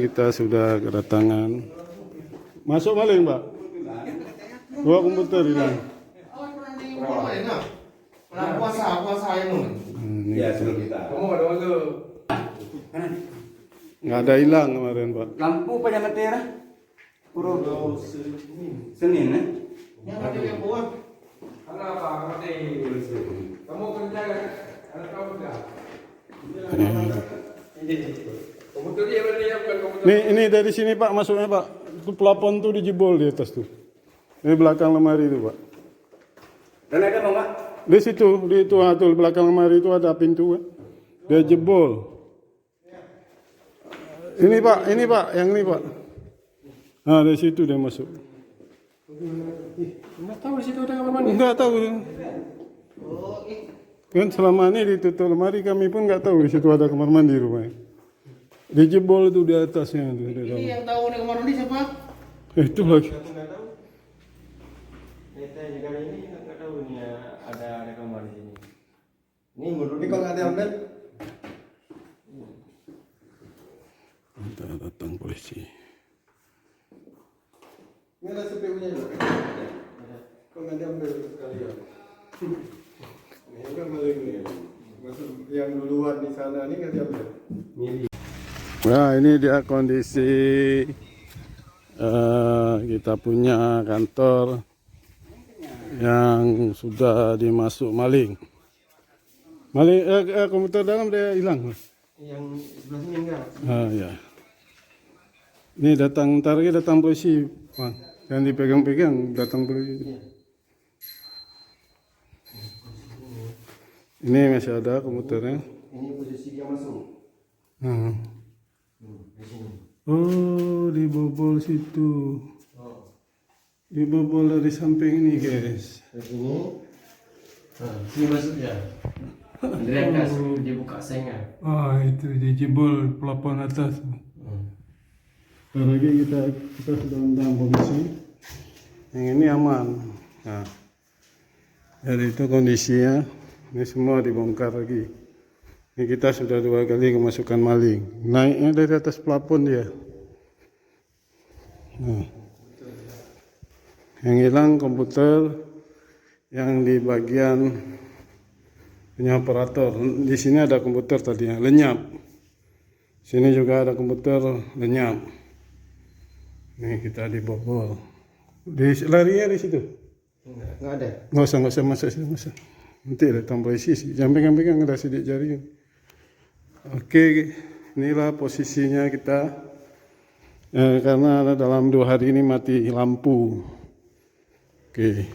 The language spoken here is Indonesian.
kita sudah kedatangan. Masuk maling, Pak. Dua komputer hilang. Puasa ini. Ya, kita. Nggak ada hilang kemarin, Pak. Lampu pada mati ya? Puro Senin ya? Yang ada yang buat. Kenapa mati? Kamu kerja kan? Ada kamu enggak? Komputer dia menyiapkan komputer. Ini dari sini, Pak, masuknya, Pak. Itu plafon tuh dijebol di atas tuh. Di belakang lemari itu, Pak. Dan ada mau nggak? Di situ, di itu tuh belakang lemari itu ada pintu, Pak. Dia jebol. Ini, Pak, yang ini, Pak. Nah, dari situ dia masuk. Enggak tahu di situ ada kamar mandi. Enggak tahu. Kan selama ini ditutup lemari, kami pun nggak tahu di situ ada kamar mandi rumahnya. Dijebol itu di atasnya itu. Ini yang tahu nih kamar mandi siapa? Itu lagi. Nggak tahu. Kita juga ini nggak tahu nih ada kamar di sini. Ini menurut Ini kalau nggak diambil, Datang polisi. ini ada CPU-nya juga. Kalau nggak diambil sekalian. Ini kan maling nih. Masuk yang duluan di sana ini nggak diambil. Nah, ini dia kondisi kita punya kantor yang sudah dimasuk maling. Komputer dalam dia hilang. yang sebelah sini enggak? Ya. Ini ntar lagi datang polisi, Bang. Jangan dipegang-pegang, datang polisi. Ini masih ada komputernya. Ini posisi dia masuk. Nah. Di sini. Oh, dibobol situ. Dibobol dari samping ini, guys. Di sini. Sini masuk ya. Direkas dibuka sengnya. Oh, itu dijebol plafon atas. Ntar lagi kita sudah undang polisi. Yang ini aman. Nah, jadi itu kondisinya. Ini semua dibongkar lagi. Ini kita sudah 2 kali kemasukan maling. Naiknya dari atas plafon dia. Nah, yang hilang komputer yang di bagian punya operator. Di sini ada komputer tadinya lenyap. Sini juga ada komputer lenyap. Nih kita dibobol. Larinya di situ. Enggak ada. Nggak usah masuk situ, nggak usah. Nanti datang polisi sih. Jangan pegang-pegang, ada sidik jari. Oke, inilah posisinya kita. Karena dalam 2 hari ini mati lampu. Oke.